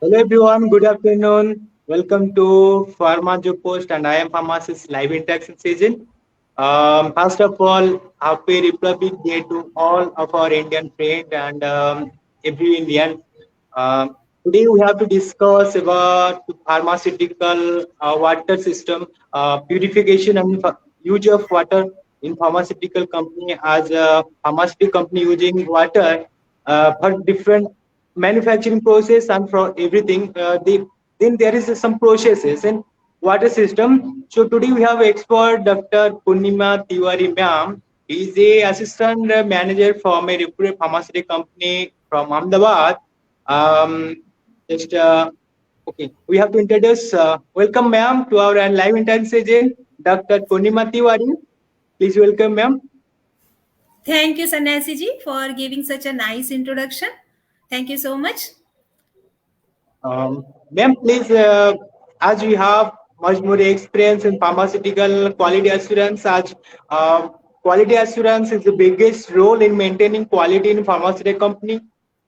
Hello everyone, good afternoon. Welcome to Pharma Post and I am Pharmacist live interaction season. First of all, happy Republic Day to all of our Indian friends and every Indian. Today we have to discuss about pharmaceutical water system, purification and use of water in pharmaceutical company as a pharmaceutical company using water for different manufacturing process and for everything. Then there is some processes in water system. So today we have expert Dr.Poornima Tiwari ma'am. He is a assistant manager from a reputed pharmaceutical company from Ahmedabad. Um, just okay, we have to introduce. Welcome, ma'am, to our live interaction, Dr. Poornima Tiwari. Please welcome, ma'am. Thank you, Sannyasi ji, for giving such a nice introduction. Thank you so much. Ma'am, please, as we have much more experience in pharmaceutical quality assurance, as quality assurance is the biggest role in maintaining quality in pharmaceutical company.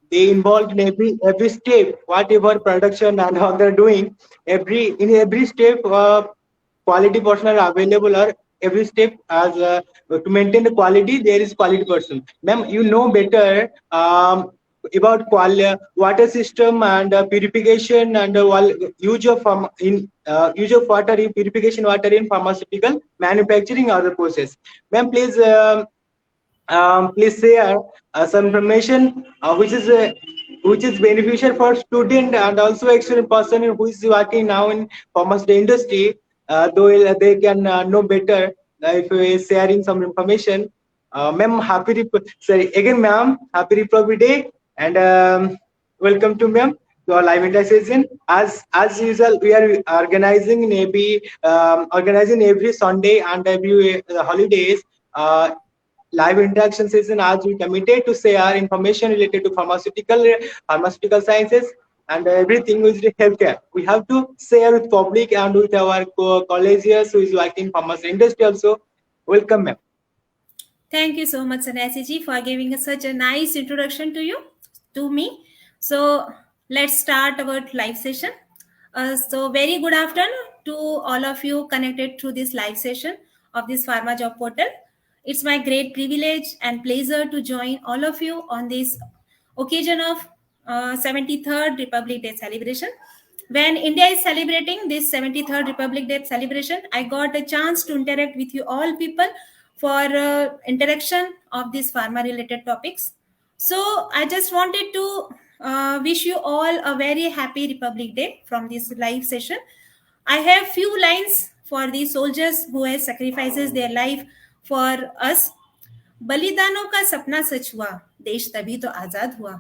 They involved in every step, whatever production and how they're doing. In every step, quality personnel are available, or every step as to maintain the quality, there is quality person. Ma'am, you know better. About water system and purification and use of use of water in purification water in pharmaceutical manufacturing or the process. Ma'am, please share some information which is beneficial for student and also experienced person who is working now in pharmaceutical industry. Though they can know better if we sharing some information. Ma'am, sorry again, ma'am. Happy Republic Day and welcome to ma'am to our live interaction. As usual, we are organizing every Sunday and every holidays. Live interaction session as we committed to share information related to pharmaceutical sciences and everything with healthcare. We have to share with public and with our colleagues who is working in pharmacy industry also. Welcome, ma'am. Thank you so much, Sannyasi ji, for giving us such a nice introduction to me. So let's start our live session. So very good afternoon to all of you connected through this live session of this Pharma Job Portal. It's my great privilege and pleasure to join all of you on this occasion of 73rd Republic Day celebration. When India is celebrating this 73rd Republic Day celebration, I got a chance to interact with you all people for interaction of these pharma related topics. So I just wanted to wish you all a very happy Republic Day from this live session. I have few lines for the soldiers who has sacrifices their life for us. बलिदानों का सपना सच हुआ, देश तभी तो आजाद हुआ.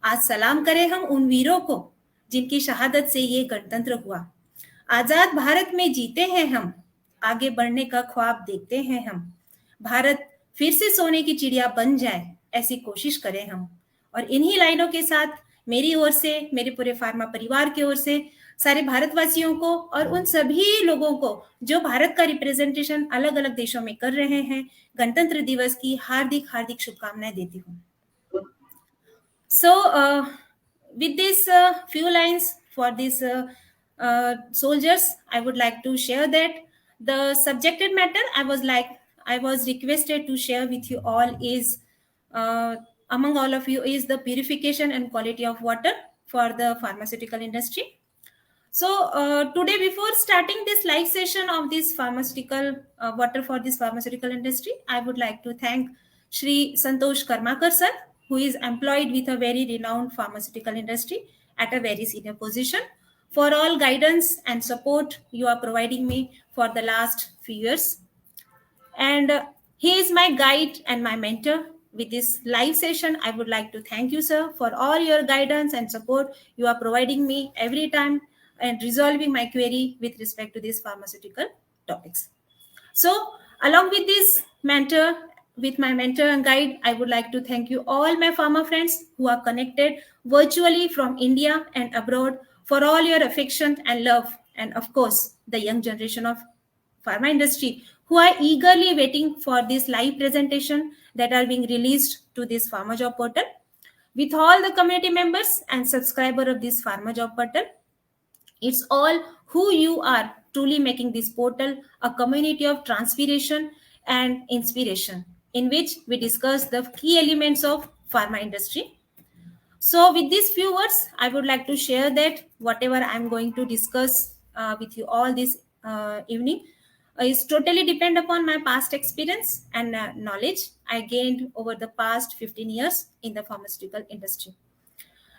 आज सलाम करें हम उन वीरों को जिनकी शहादत से ये गणतंत्र हुआ. आजाद भारत में जीते हैं हम, आगे बढ़ने का ख्वाब देखते हैं हम. भारत फिर से सोने की चिड़िया बन जाए, ऐसी कोशिश करें हम. और इन्हीं लाइनों के साथ मेरी ओर से, मेरे पूरे फार्मा परिवार की ओर से सारे भारतवासियों को और उन सभी लोगों को जो भारत का रिप्रेजेंटेशन अलग अलग देशों में कर रहे हैं, गणतंत्र दिवस की हार्दिक हार्दिक शुभकामनाएं देती हूँ. So with this few lines for these soldiers, I would like to share that the subjected matter I was requested to share with you all is among all of you is the purification and quality of water for the pharmaceutical industry. So today, before starting this live session of this pharmaceutical water for this pharmaceutical industry, I would like to thank Shri Santosh Karmakar sir, who is employed with a very renowned pharmaceutical industry at a very senior position, for all guidance and support you are providing me for the last few years. And he is my guide and my mentor. With this live session, I would like to thank you, sir, for all your guidance and support you are providing me every time and resolving my query with respect to these pharmaceutical topics. So, along with this with my mentor and guide, I would like to thank you all my pharma friends who are connected virtually from India and abroad for all your affection and love, and of course, the young generation of pharma industry who are eagerly waiting for this live presentation that are being released to this Pharma Job Portal. with all the community members and subscriber of this Pharma Job Portal. It's all who you are truly making this portal a community of transpiration and inspiration in which we discuss the key elements of pharma industry. So, with these few words, I would like to share that whatever I'm going to discuss with you all this evening is totally depend upon my past experience and knowledge I gained over the past 15 years in the pharmaceutical industry.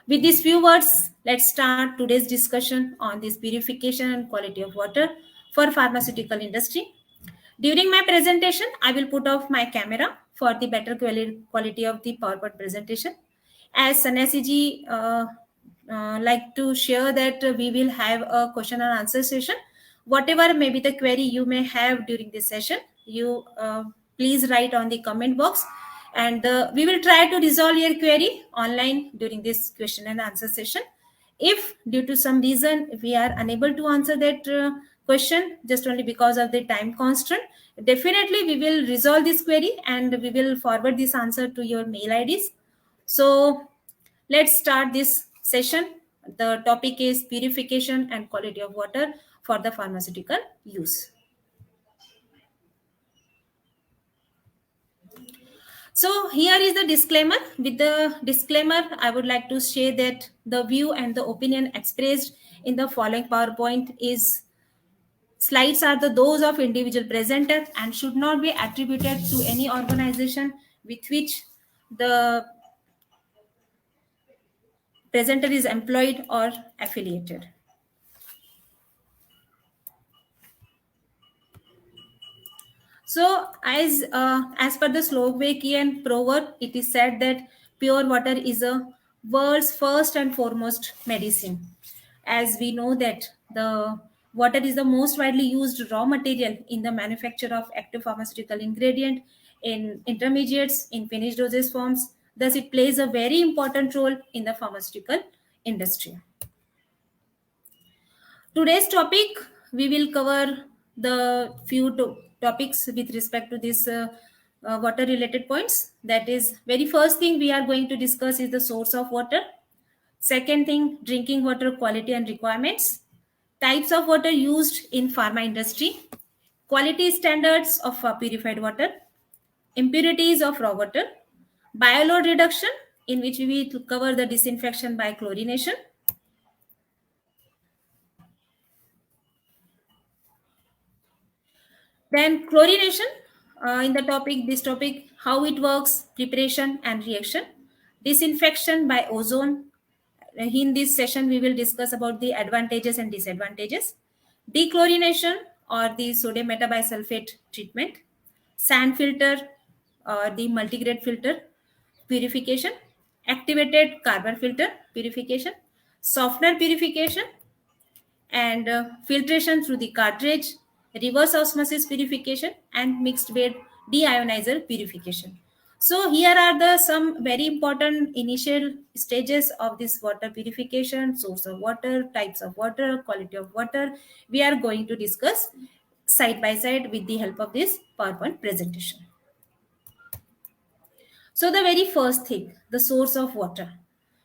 With these few words, let's start today's discussion on this purification and quality of water for pharmaceutical industry. During my presentation, I will put off my camera for the better quality of the PowerPoint presentation. As Sannyasi ji like to share that we will have a question and answer session. Whatever may be the query you may have during this session, you please write on the comment box, and we will try to resolve your query online during this question and answer session. If due to some reason we are unable to answer that question just only because of the time constraint, definitely we will resolve this query and we will forward this answer to your mail IDs. So let's start this session. The topic is purification and quality of water for the pharmaceutical use. So here is the disclaimer. With the disclaimer, I would like to share that the view and the opinion expressed in the following PowerPoint is slides are those of individual presenter and should not be attributed to any organization with which the presenter is employed or affiliated. So, as per the Slovakian proverb, it is said that pure water is a world's first and foremost medicine. As we know that the water is the most widely used raw material in the manufacture of active pharmaceutical ingredient, in intermediates, in finished dosage forms. Thus, it plays a very important role in the pharmaceutical industry. Today's topic, we will cover the few topics with respect to this water related points. That is, very first thing we are going to discuss is the source of water. Second thing, drinking water quality and requirements. Types of water used in pharma industry. Quality standards of purified water. Impurities of raw water. Bioload reduction, in which we will cover the disinfection by chlorination. Then chlorination, in the topic, this topic, how it works, preparation and reaction. Disinfection by ozone. In this session, we will discuss about the advantages and disadvantages. Dechlorination or the sodium metabisulfate treatment. Sand filter or the multigrade filter purification. Activated carbon filter purification. Softener purification, and filtration through the cartridge, reverse osmosis purification, and mixed bed deionizer purification. So here are the some very important initial stages of this water purification, source of water, types of water, quality of water. We are going to discuss side by side with the help of this PowerPoint presentation. So the very first thing, the source of water.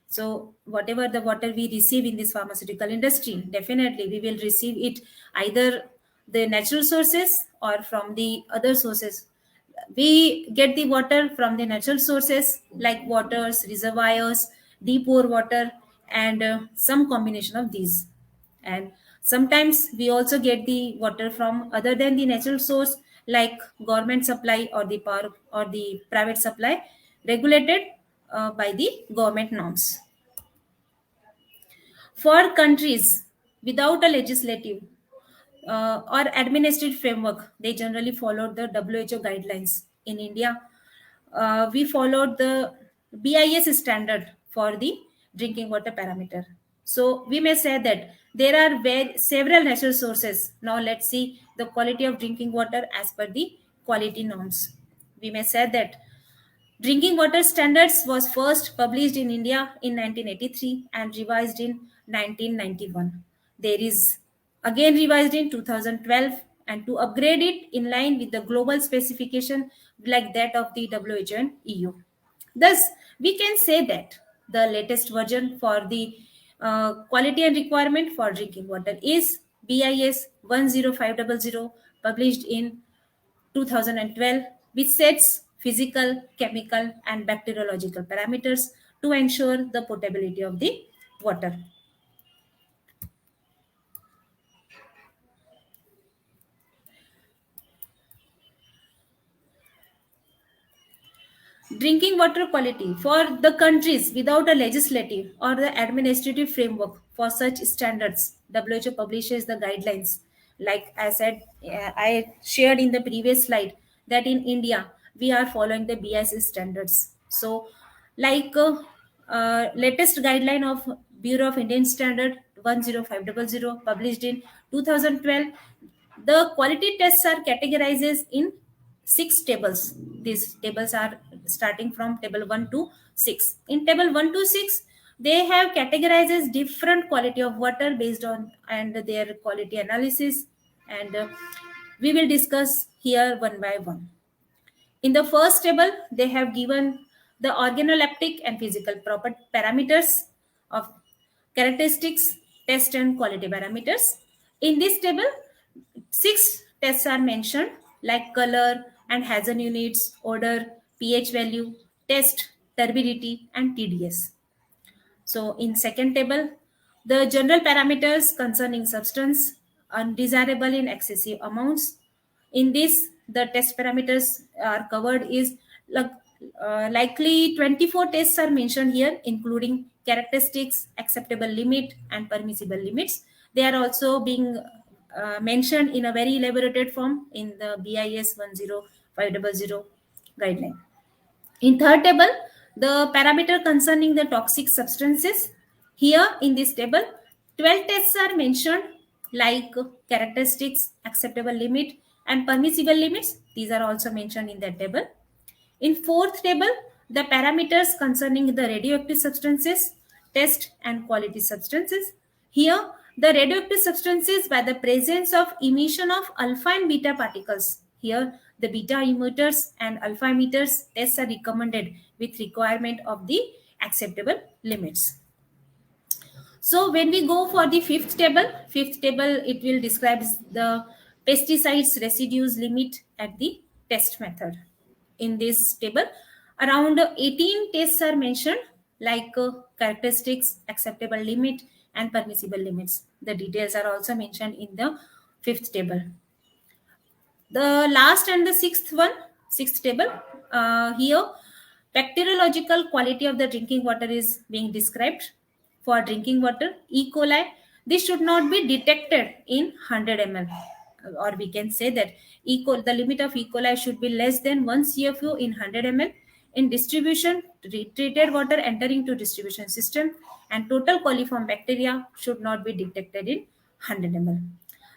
So whatever the water we receive in this pharmaceutical industry, definitely we will receive it either the natural sources or from the other sources. We get the water from the natural sources like waters, reservoirs, deep pore water, and some combination of these. And sometimes we also get the water from other than the natural source like government supply or the power or the private supply regulated by the government norms. For countries without a legislative or administrative framework, they generally followed the WHO guidelines. In India, we followed the BIS standard for the drinking water parameter. So we may say that there are several natural sources. Now let's see the quality of drinking water as per the quality norms. We may say that drinking water standards was first published in India in 1983 and revised in 1991. There is again revised in 2012 and to upgrade it in line with the global specification like that of the WHO and EU. Thus, we can say that The latest version for the quality and requirement for drinking water is BIS 10500, published in 2012, which sets physical, chemical, and bacteriological parameters to ensure the potability of the water. Drinking water quality for the countries without a legislative or the administrative framework for such standards. WHO publishes the guidelines. Like I said, I shared in the previous slide that in India we are following the BIS standards. So, like latest guideline of Bureau of Indian Standard 10500, published in 2012, the quality tests are categorized in six tables. These tables are starting from table 1 to 6. In table 1 to 6, they have categorized as different quality of water based on and their quality analysis, and we will discuss here one by one. In the first table, they have given the organoleptic and physical proper parameters of characteristics, test, and quality parameters. In this table, six tests are mentioned like color and Hazen units, odor, pH value, test, turbidity, and TDS. So in second table, the general parameters concerning substance undesirable in excessive amounts. In this, the test parameters are covered is like, likely 24 tests are mentioned here, including characteristics, acceptable limit, and permissible limits. They are also being mentioned in a very elaborated form in the BIS 10500 guideline. In third table, the parameter concerning the toxic substances. Here in this table, 12 tests are mentioned like characteristics, acceptable limit, and permissible limits. These are also mentioned in that table. In fourth table, the parameters concerning the radioactive substances, test and quality substances. Here, the radioactive substances by the presence of emission of alpha and beta particles. Here, the beta emitters and alpha emitters tests are recommended with requirement of the acceptable limits. So when we go for the fifth table, it will describe the pesticides residues limit at the test method. In this table, around 18 tests are mentioned like characteristics, acceptable limit, and permissible limits. The details are also mentioned in the fifth table. The last and the sixth table, here bacteriological quality of the drinking water is being described. For drinking water, E. coli, this should not be detected in 100 ml, or we can say that the limit of E. coli should be less than 1 CFU in 100 ml. In distribution, treated water entering to distribution system and total coliform bacteria should not be detected in 100 ml.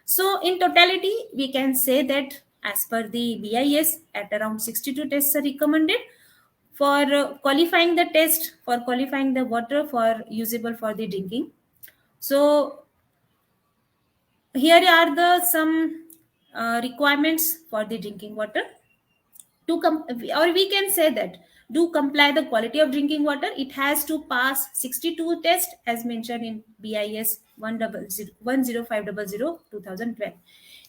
So, in totality, we can say that as per the BIS, at around 62 tests are recommended for qualifying the test, for qualifying the water for usable for the drinking. So, here are the some requirements for the drinking water. Or we can say that do comply the quality of drinking water, it has to pass 62 tests as mentioned in BIS 10500 2012.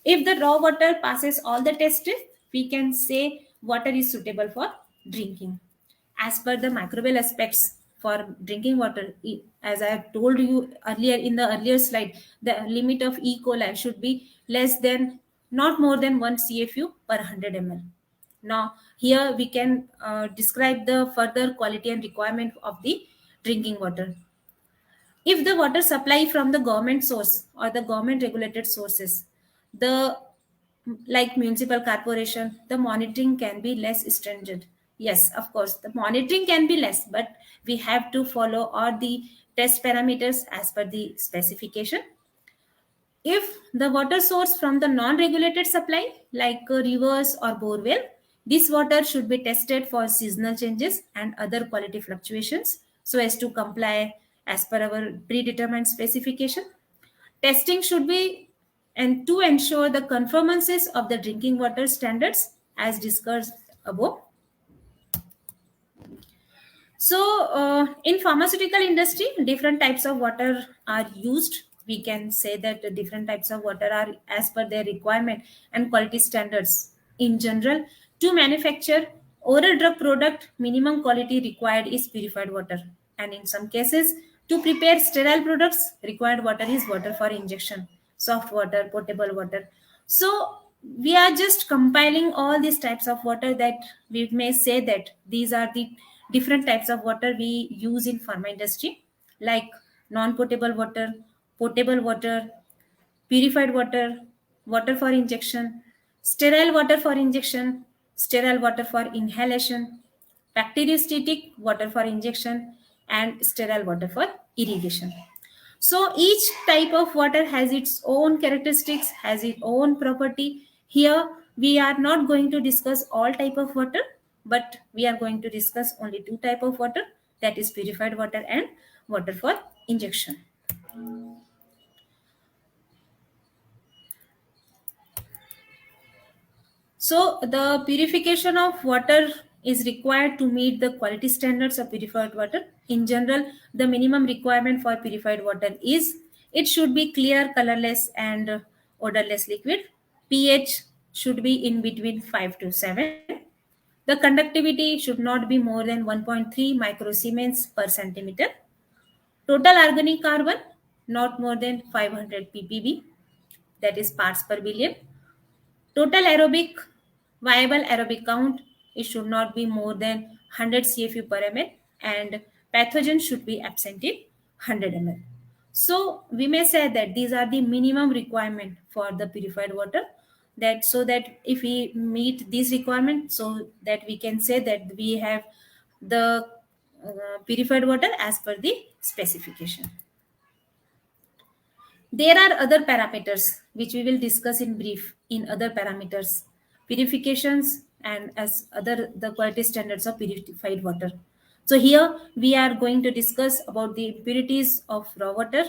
If the raw water passes all the tests, we can say water is suitable for drinking. As per the microbial aspects for drinking water, as I have told you earlier in the earlier slide, the limit of E. coli should be less than, not more than 1 CFU per 100 ml. Now, here we can describe the further quality and requirement of the drinking water. If the water supply from the government source or the government regulated sources, the like municipal corporation, the monitoring can be less stringent. Yes, of course, the monitoring can be less, but we have to follow all the test parameters as per the specification. If the water source from the non-regulated supply, like rivers or borewell, this water should be tested for seasonal changes and other quality fluctuations so as to comply as per our predetermined specification. Testing should be and to ensure the conformances of the drinking water standards as discussed above. So in pharmaceutical industry, different types of water are used. We can say that the different types of water are as per their requirement and quality standards. In general, to manufacture oral drug product, minimum quality required is purified water, and in some cases, to prepare sterile products, required water is water for injection, soft water, potable water. So we are just compiling all these types of water, that we may say that these are the different types of water we use in pharma industry, like non-potable water, potable water, purified water, water for injection, sterile water for injection, sterile water for inhalation, bacteriostatic water for injection, and sterile water for irrigation. So each type of water has its own characteristics, has its own property. Here we are not going to discuss all type of water, but we are going to discuss only two type of water, that is purified water and water for injection. So the purification of water is required to meet the quality standards of purified water. In general, the minimum requirement for purified water is it should be clear, colorless, and odorless liquid. pH should be in between 5 to 7. The conductivity should not be more than 1.3 microsiemens per centimeter. Total organic carbon not more than 500 ppb, that is parts per billion. Total aerobic viable aerobic count, it should not be more than 100 CFU per ml, and pathogen should be absent in 100 ml. So we may say that these are the minimum requirement for the purified water. That so that if we meet these requirements, so that we can say that we have the purified water as per the specification. There are other parameters which we will discuss in brief in other parameters, purifications, and as other the quality standards of purified water. So here we are going to discuss about the impurities of raw water,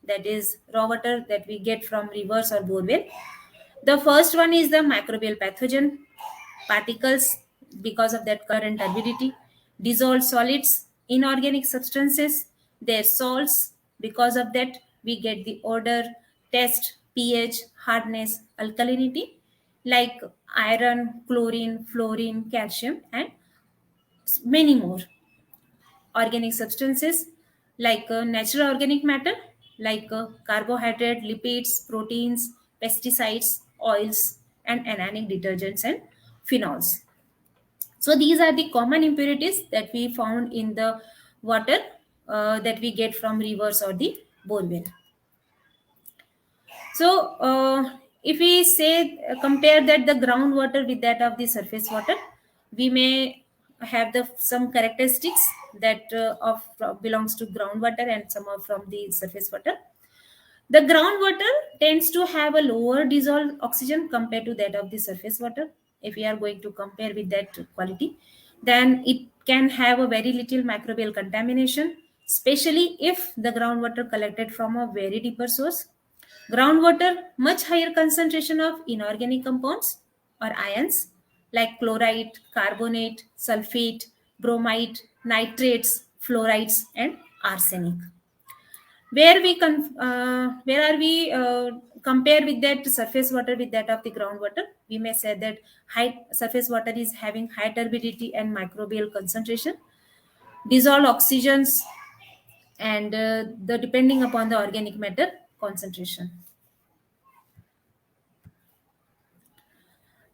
that is raw water that we get from rivers or borewell. The first one is the microbial pathogen, particles because of that current turbidity, dissolved solids, inorganic substances, their salts. Because of that, we get the odor, taste, pH, hardness, alkalinity, like iron, chlorine, fluorine, calcium, and many more. Organic substances like natural organic matter, like carbohydrate, lipids, proteins, pesticides, oils, and anionic detergents and phenols. So these are the common impurities that we found in the water that we get from rivers or the borewell. So if we say compare that the groundwater with that of the surface water, we may have the some characteristics that of belongs to groundwater and some are from the surface water. The groundwater tends to have a lower dissolved oxygen compared to that of the surface water. If we are going to compare with that quality, then it can have a very little microbial contamination, especially if the groundwater collected from a very deeper source. Groundwater, much higher concentration of inorganic compounds or ions like chloride, carbonate, sulfate, bromide, nitrates, fluorides, and arsenic. Where are we compare with that surface water with that of the groundwater? We may say that high surface water is having high turbidity and microbial concentration, dissolved oxygens, and the depending upon the organic matter concentration.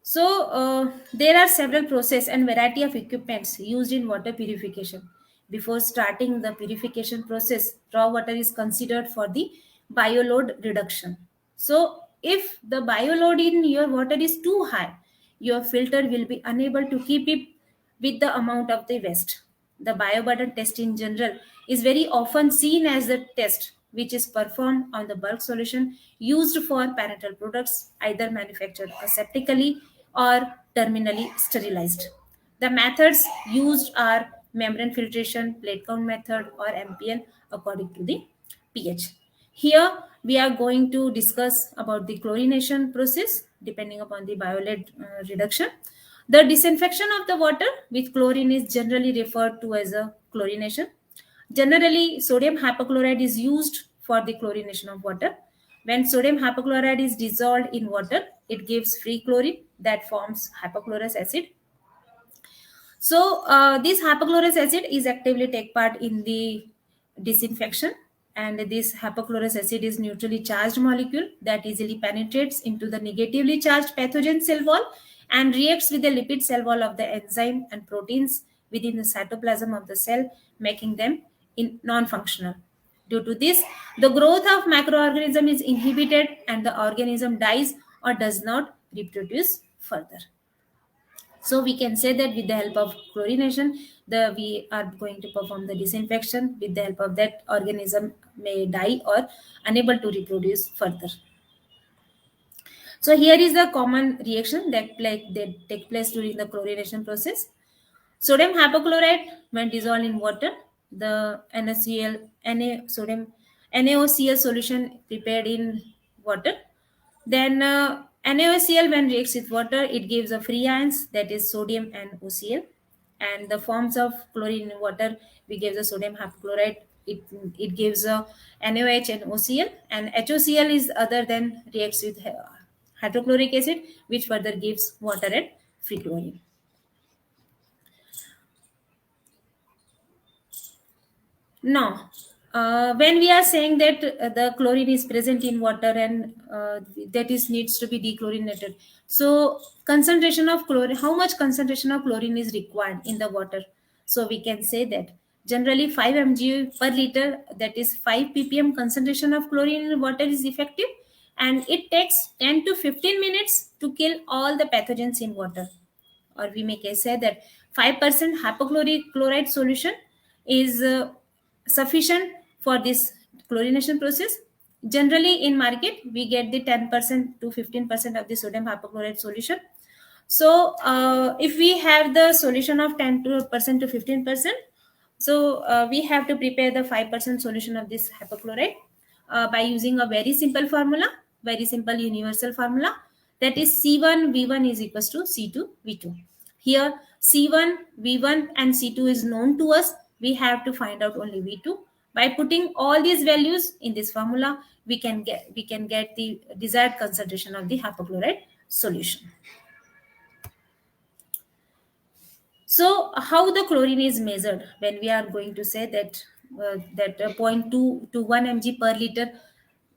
So there are several process and variety of equipments used in water purification. Before starting the purification process, raw water is considered for the bioload reduction. So if the bioload in your water is too high, your filter will be unable to keep it with the amount of the waste. The bioburden test in general is very often seen as the test which is performed on the bulk solution used for parental products, either manufactured aseptically or terminally sterilized. The methods used are membrane filtration, plate count method, or MPL according to the pH. Here we are going to discuss about the chlorination process depending upon the biolate reduction. The disinfection of the water with chlorine is generally referred to as a chlorination. Generally, sodium hypochlorite is used for the chlorination of water. When sodium hypochlorite is dissolved in water, it gives free chlorine that forms hypochlorous acid. So this hypochlorous acid is actively take part in the disinfection, and this hypochlorous acid is neutrally charged molecule that easily penetrates into the negatively charged pathogen cell wall and reacts with the lipid cell wall of the enzyme and proteins within the cytoplasm of the cell, making them non-functional. Due to this, the growth of microorganism is inhibited and the organism dies or does not reproduce further. So we can say that with the help of chlorination, we are going to perform the disinfection. With the help of that, organism may die or unable to reproduce further. So here is the common reaction that take place during the chlorination process. Sodium hypochlorite, when dissolved in water, the sodium NaOCl solution prepared in water. Then NaOCl, when reacts with water, it gives a free ions, that is sodium and OCl. And the forms of chlorine in water, we give the sodium hypochlorite. It gives a NaOH and OCl, and HOCl is other than reacts with hydrochloric acid, which further gives water and free chlorine. Now, when we are saying that the chlorine is present in water and that is needs to be dechlorinated, so concentration of chlorine, how much concentration of chlorine is required in the water? So we can say that generally 5 mg per liter, that is 5 ppm concentration of chlorine in water is effective, and it takes 10 to 15 minutes to kill all the pathogens in water. Or we may say that 5% hypochlorite chloride solution is sufficient for this chlorination process. Generally in market we get the 10% to 15% of the sodium hypochlorite solution. So if we have the solution of 10% to 15%, so we have to prepare the 5% solution of this hypochlorite by using a very simple formula, very simple universal formula, that is C1V1 is equals to C2V2. Here C1, V1 and C2 is known to us. We have to find out only V2. By putting all these values in this formula, we can get the desired concentration of the hypochlorite solution. So how the chlorine is measured? When we are going to say that 0.2 to 1 mg per liter,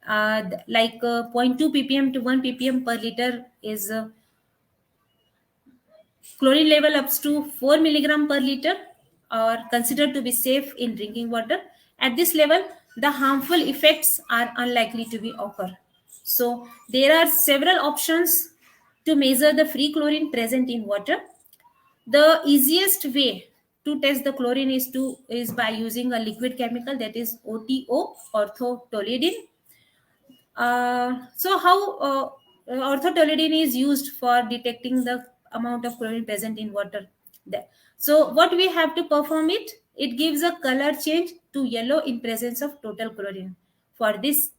0.2 ppm to 1 ppm per liter is chlorine level up to 4 milligram per liter are considered to be safe in drinking water. At this level, the harmful effects are unlikely to be occur. So there are several options to measure the free chlorine present in water. The easiest way to test the chlorine is by using a liquid chemical, that is OTO, orthotoluidine. So how orthotoluidine is used for detecting the amount of chlorine present in water there. So what we have to perform it gives a color change to yellow in presence of total chlorine. For this,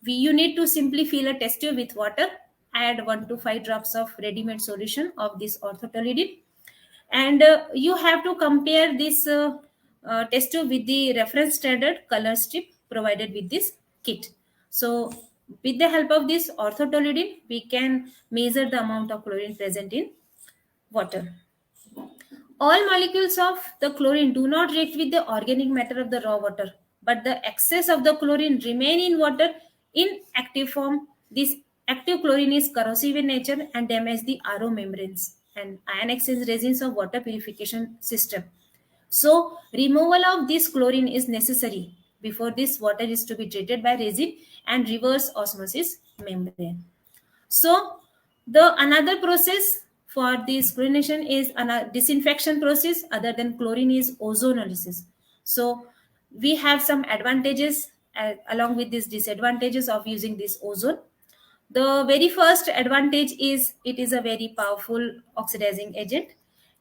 you need to simply fill a test tube with water, add 1 to 5 drops of ready-made solution of this orthotoluidine, and you have to compare this test tube with the reference standard color strip provided with this kit. So with the help of this orthotoluidine, we can measure the amount of chlorine present in water. All molecules of the chlorine do not react with the organic matter of the raw water, but the excess of the chlorine remain in water in active form. This active chlorine is corrosive in nature and damage the RO membranes and ion exchange resins of water purification system. So removal of this chlorine is necessary before this water is to be treated by resin and reverse osmosis membrane. So the another process for this chlorination is a disinfection process other than chlorine is ozonolysis. So we have some advantages along with these disadvantages of using this ozone. The very first advantage is it is a very powerful oxidizing agent.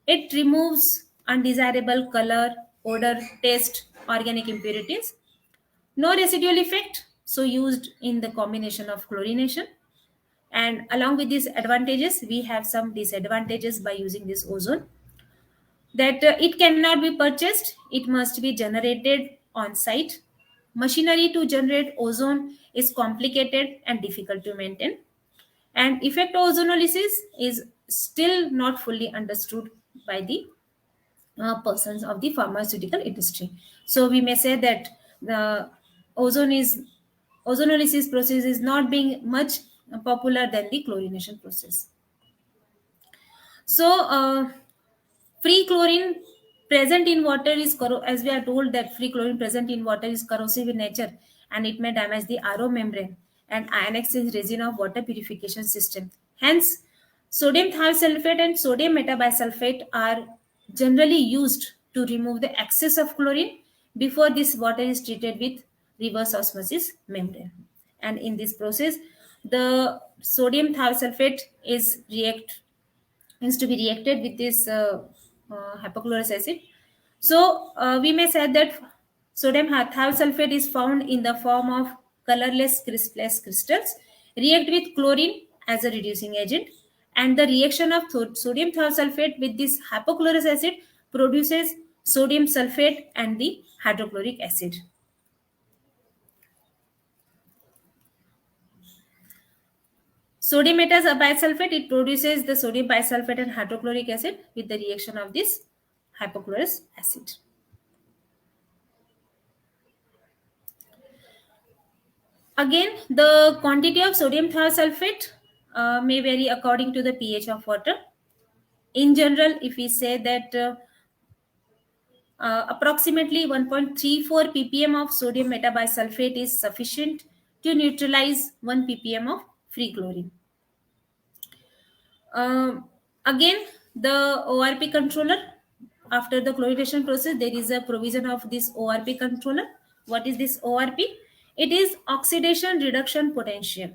It removes undesirable color, odor, taste, organic impurities. No residual effect, so used in the combination of chlorination. And along with these advantages, we have some disadvantages by using this ozone, that it cannot be purchased, it must be generated on site. Machinery to generate ozone is complicated and difficult to maintain, and effect ozonolysis is still not fully understood by the persons of the pharmaceutical industry. So we may say that the ozone is ozonolysis process is not being much popular than the chlorination process. So free chlorine present in water is as we are told that free chlorine present in water is corrosive in nature, and it may damage the RO membrane and ion exchange resin of water purification system. Hence, sodium thiosulfate and sodium metabisulfate are generally used to remove the excess of chlorine before this water is treated with reverse osmosis membrane. And in this process, the sodium thiosulfate is to be reacted with this hypochlorous acid. So we may say that sodium thiosulfate is found in the form of colorless crystals, react with chlorine as a reducing agent, and the reaction of sodium thiosulfate with this hypochlorous acid produces sodium sulfate and the hydrochloric acid. Sodium bisulfate, it produces the sodium bisulfate and hydrochloric acid with the reaction of this hypochlorous acid. Again, the quantity of sodium thiosulfate may vary according to the pH of water. In general, if we say that approximately 1.34 ppm of sodium metabisulfate is sufficient to neutralize 1 ppm of free chlorine. Again, the ORP controller, after the chlorination process, there is a provision of this ORP controller. What is this ORP? It is oxidation reduction potential.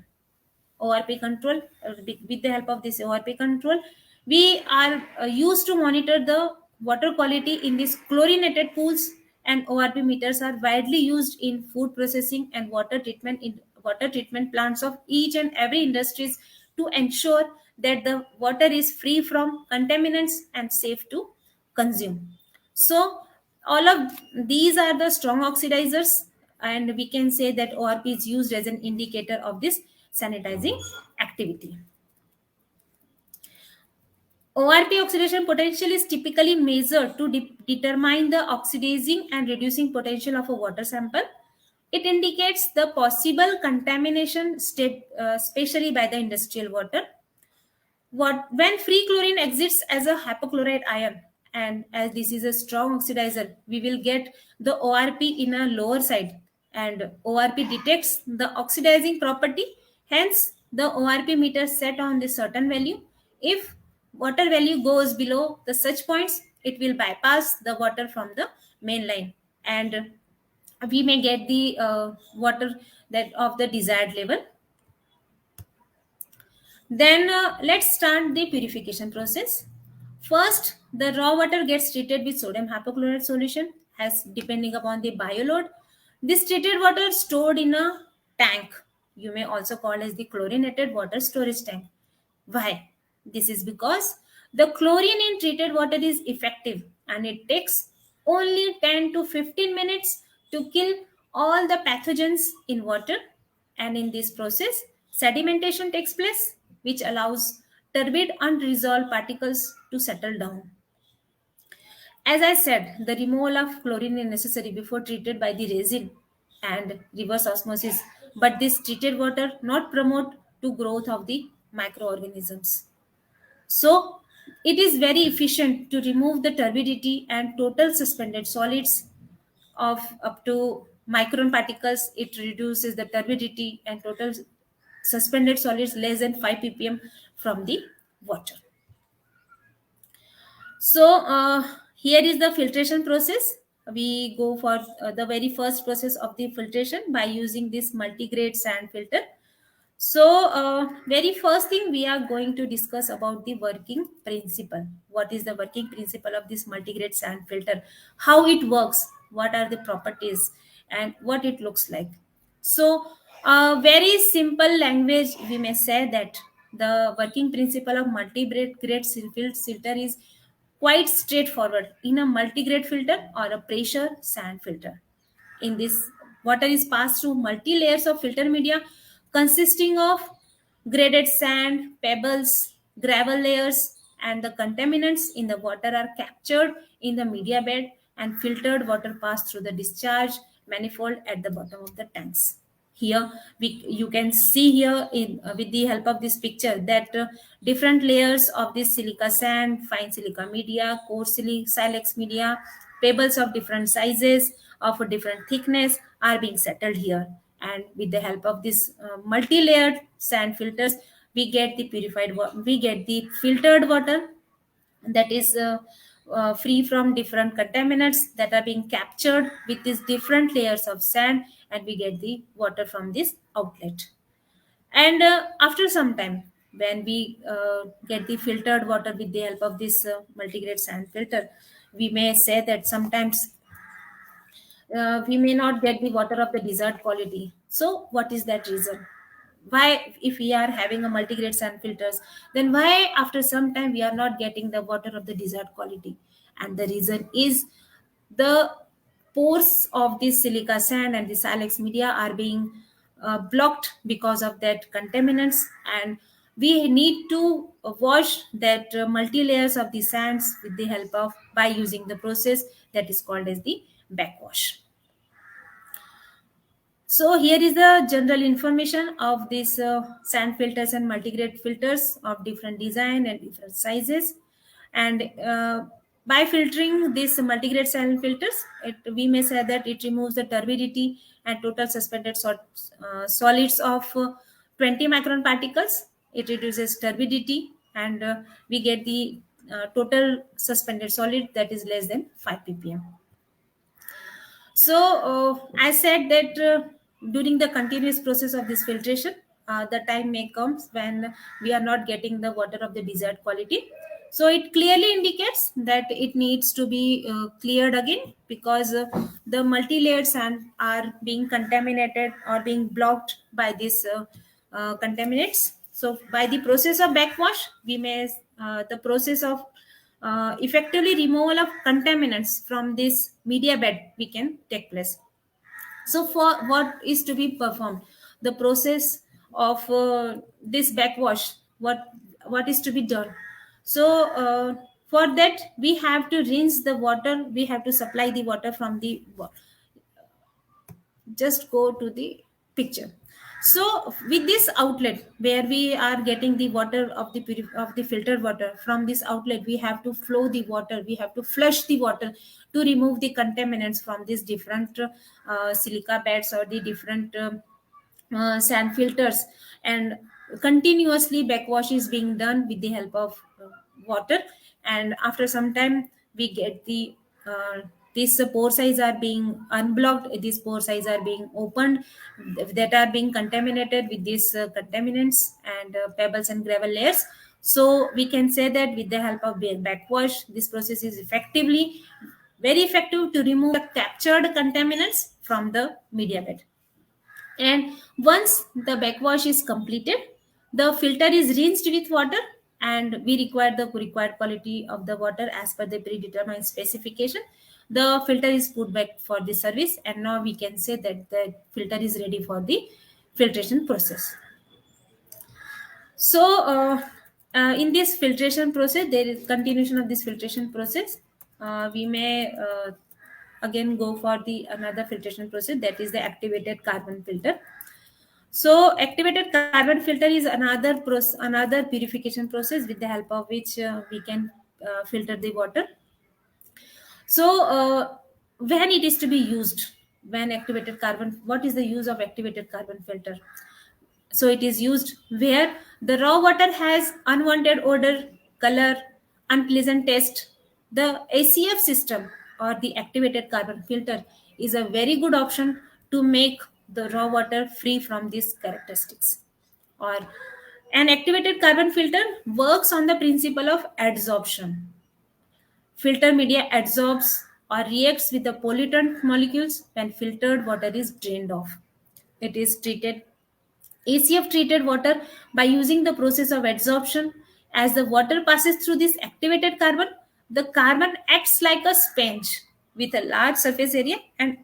ORP control, with the help of this ORP control, we are used to monitor the water quality in these chlorinated pools, and ORP meters are widely used in food processing and water treatment plants of each and every industries to ensure that the water is free from contaminants and safe to consume. So all of these are the strong oxidizers, and we can say that ORP is used as an indicator of this sanitizing activity. ORP oxidation potential is typically measured to determine the oxidizing and reducing potential of a water sample. It indicates the possible contamination state, especially by the industrial water. When free chlorine exists as a hypochlorite ion, and as this is a strong oxidizer, we will get the ORP in a lower side, and ORP detects the oxidizing property. Hence, the ORP meter set on the certain value. If water value goes below the such points, it will bypass the water from the main line, and we may get the water that of the desired level. Then let's start the purification process. First, the raw water gets treated with sodium hypochlorite solution, as depending upon the bioload. This treated water stored in a tank. You may also call as the chlorinated water storage tank. Why? This is because the chlorine in treated water is effective, and it takes only 10 to 15 minutes to kill all the pathogens in water. And in this process, sedimentation takes place, which allows turbid unresolved particles to settle down. As I said, the removal of chlorine is necessary before treated by the resin and reverse osmosis, but this treated water not promote to growth of the microorganisms. So it is very efficient to remove the turbidity and total suspended solids of up to micron particles. It reduces the turbidity and total suspended solids less than 5 ppm from the water. So here is the filtration process. We go for the very first process of the filtration by using this multigrade sand filter. So very first thing, we are going to discuss about the working principle. What is the working principle of this multigrade sand filter? How it works? What are the properties? And what it looks like? So very simple language, we may say that The working principle of multi-grade filter is quite straightforward in a multi-grade filter or a pressure sand filter. In this, water is passed through multi layers of filter media consisting of graded sand, pebbles, gravel layers, and the contaminants in the water are captured in the media bed, and filtered water passed through the discharge manifold at the bottom of the tanks. Here you can see here in with the help of this picture that different layers of this silica sand, fine silica media, coarse silex media, pebbles of different sizes, of a different thickness are being settled here, and with the help of this multi-layered sand filters we get the we get the filtered water that is free from different contaminants that are being captured with these different layers of sand, and we get the water from this outlet. And after some time, when we get the filtered water with the help of this multigrade sand filter, we may say that sometimes we may not get the water of the desired quality. So what is that reason? Why, if we are having a multigrade sand filters, then why after some time we are not getting the water of the desired quality? And the reason is the pores of this silica sand and the silex media are being blocked because of that contaminants, and we need to wash that multi layers of the sands with the help of by using the process that is called as the backwash. So here is the general information of these sand filters and multigrade filters of different design and different sizes. And by filtering these multigrade sand filters, we may say that it removes the turbidity and total suspended solids of 20 micron particles. It reduces turbidity, and we get the total suspended solid that is less than 5 ppm. So, I said that during the continuous process of this filtration, the time may comes when we are not getting the water of the desired quality. So, it clearly indicates that it needs to be cleared again, because the multi-layered sand are being contaminated or being blocked by these contaminants. So, by the process of backwash, we may the process of effectively removal of contaminants from this media bed we can take place. So for what is to be performed, the process of this backwash, what is to be done? So for that we have to rinse the water, we have to supply the water from the just go to the picture. So with this outlet where we are getting the water of the of the filtered water, from this outlet we have to flow the water, we have to flush the water to remove the contaminants from these different silica beds or the different sand filters, and continuously backwash is being done with the help of water. And after some time we get the these pore size are being unblocked, these pore size are being opened, that are being contaminated with these contaminants and pebbles and gravel layers. So we can say that with the help of backwash, this process is effectively very effective to remove the captured contaminants from the media bed. And once the backwash is completed, the filter is rinsed with water, and we require the required quality of the water as per the predetermined specification. The filter is put back for the service, and now we can say that the filter is ready for the filtration process. So in this filtration process, there is continuation of this filtration process. We may again go for the another filtration process, that is the activated carbon filter. So activated carbon filter is another purification process with the help of which we can filter the water. So when it is to be used, when activated carbon, what is the use of activated carbon filter? So it is used where the raw water has unwanted odor, color, unpleasant taste. The ACF system or the activated carbon filter is a very good option to make the raw water free from these characteristics. Or an activated carbon filter works on the principle of adsorption. Filter media adsorbs or reacts with the pollutant molecules when filtered water is drained off. It is treated ACF treated water by using the process of adsorption. As the water passes through this activated carbon, the carbon acts like a sponge with a large surface area and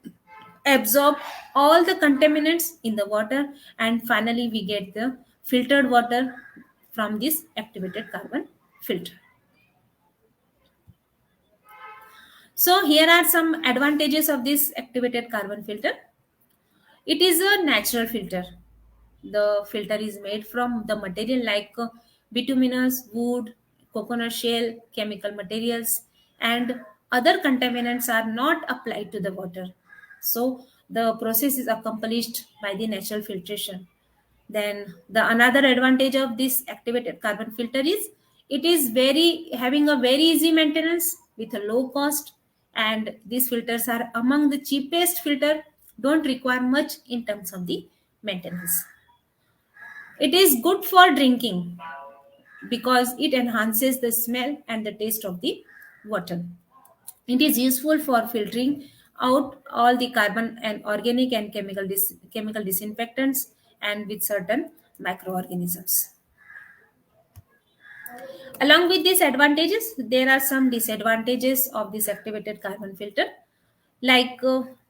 absorb all the contaminants in the water, and finally we get the filtered water from this activated carbon filter. So here are some advantages of this activated carbon filter. It is a natural filter. The filter is made from the material like bituminous, wood, coconut shell, chemical materials, and other contaminants are not applied to the water. So the process is accomplished by the natural filtration. Then the another advantage of this activated carbon filter is it is very having a very easy maintenance with a low cost, and these filters are among the cheapest filter, don't require much in terms of the maintenance. It is good for drinking because it enhances the smell and the taste of the water. It is useful for filtering out all the carbon and organic and chemical disinfectants and with certain microorganisms. Along with these advantages, there are some disadvantages of this activated carbon filter. Like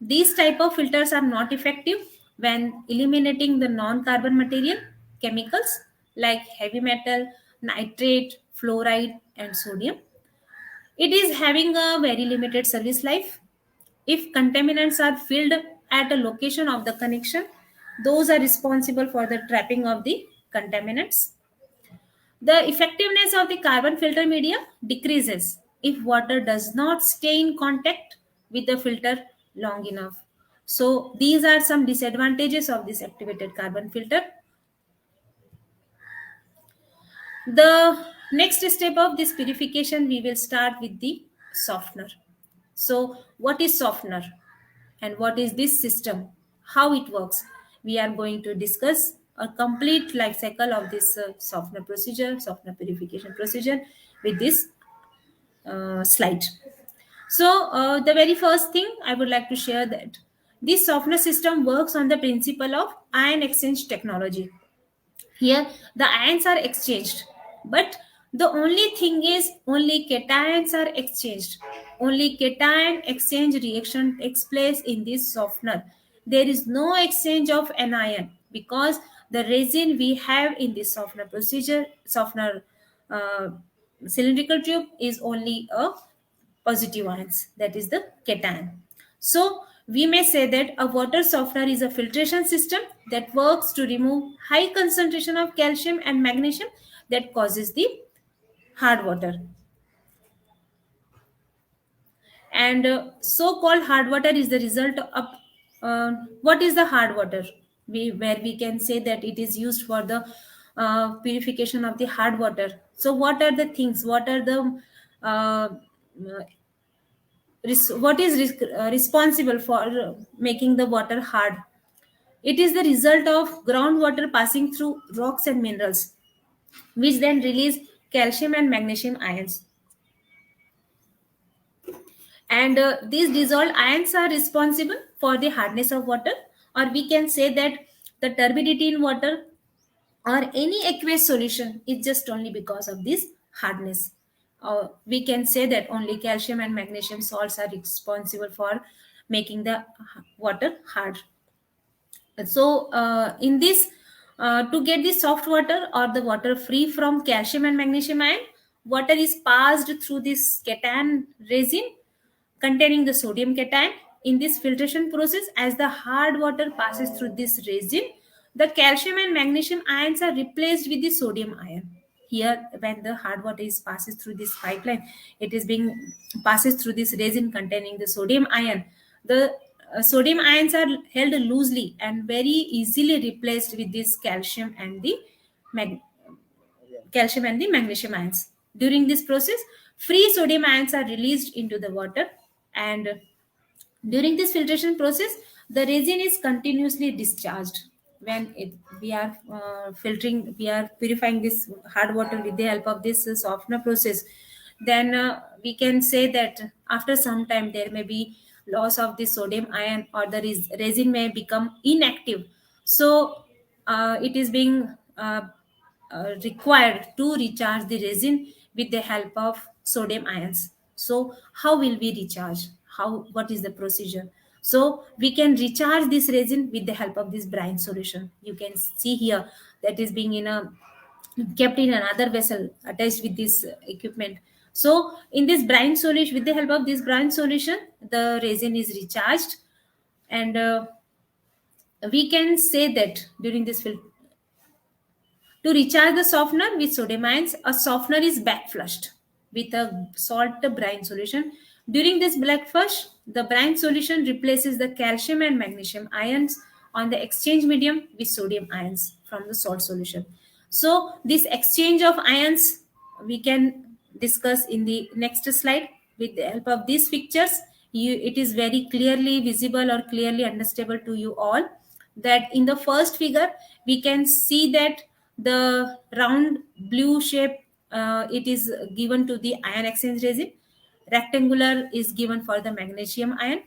these type of filters are not effective when eliminating the non-carbon material chemicals like heavy metal, nitrate, fluoride, and sodium. It is having a very limited service life. If contaminants are filled at a location of the connection, those are responsible for the trapping of the contaminants. The effectiveness of the carbon filter media decreases if water does not stay in contact with the filter long enough. So, these are some disadvantages of this activated carbon filter. The next step of this purification, we will start with the softener. So, what is softener and what is this system? How it works? We are going to discuss a complete life cycle of this softener procedure, softener purification procedure with this slide. So, the very first thing I would like to share that this softener system works on the principle of ion exchange technology. Here, the ions are exchanged, but the only thing is only cations are exchanged. Only cation exchange reaction takes place in this softener. There is no exchange of anion because the resin we have in this softener procedure, softener uh, cylindrical tube is only a positive ions, that is the cation. So we may say that a water softener is a filtration system that works to remove high concentration of calcium and magnesium that causes the hard water. And so-called hard water is the result of what is the hard water? Where we can say that it is used for the purification of the hard water. So what are the things? What are the uh, what is responsible for making the water hard? It is the result of groundwater passing through rocks and minerals, which then release calcium and magnesium ions. And these dissolved ions are responsible for the hardness of water, or we can say that the turbidity in water or any aqueous solution is just only because of this hardness. We can say that only calcium and magnesium salts are responsible for making the water hard. So, in this, to get the soft water or the water free from calcium and magnesium ion, water is passed through this cation resin containing the sodium cation. In this filtration process, as the hard water passes through this resin, the calcium and magnesium ions are replaced with the sodium ion. Here, when the hard water is passes through this pipeline, it is being passes through this resin containing the sodium ion. The sodium ions are held loosely and very easily replaced with this mag- calcium and the magnesium ions. During this process, free sodium ions are released into the water, and during this filtration process, the resin is continuously discharged. When we are filtering, we are purifying this hard water with the help of this softener process. Then we can say that after some time there may be loss of the sodium ion, or the resin may become inactive. So it is being required to recharge the resin with the help of sodium ions. So how will we recharge? How, what is the procedure? So we can recharge this resin with the help of this brine solution. You can see here that is being in a kept in another vessel attached with this equipment. So in this brine solution, with the help of this brine solution, the resin is recharged, and we can say that during this to recharge the softener with sodium ions, a softener is backflushed with a salt brine solution. During this backflush, the brine solution replaces the calcium and magnesium ions on the exchange medium with sodium ions from the salt solution. So, this exchange of ions we can discuss in the next slide. With the help of these pictures, it is very clearly visible or clearly understandable to you all that in the first figure we can see that the round blue shape, it is given to the ion exchange resin. Rectangular is given for the magnesium ion.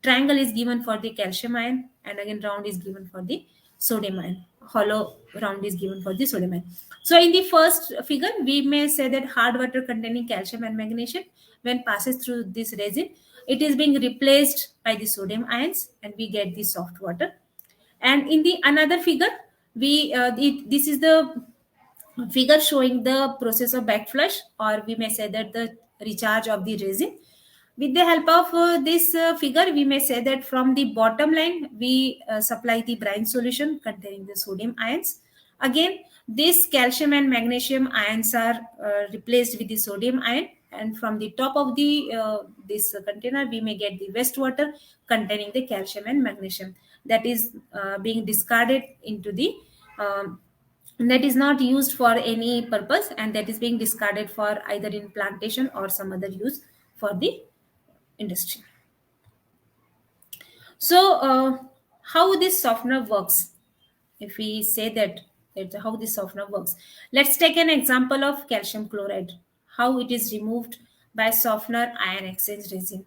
Triangle is given for the calcium ion, and again round is given for the sodium ion. Hollow round is given for the sodium ion. So in the first figure, we may say that hard water containing calcium and magnesium, when passes through this resin, it is being replaced by the sodium ions, and we get the soft water. And in the another figure, this is the figure showing the process of backflush, or we may say that the recharge of the resin. With the help of this figure, we may say that from the bottom line we supply the brine solution containing the sodium ions. Again, this calcium and magnesium ions are replaced with the sodium ion, and from the top of the this container we may get the wastewater containing the calcium and magnesium that is being discarded into the um, that is not used for any purpose, and that is being discarded for either in plantation or some other use for the industry. So how this softener works, if we say that how this softener works, let's take an example of calcium chloride, how it is removed by softener ion exchange resin.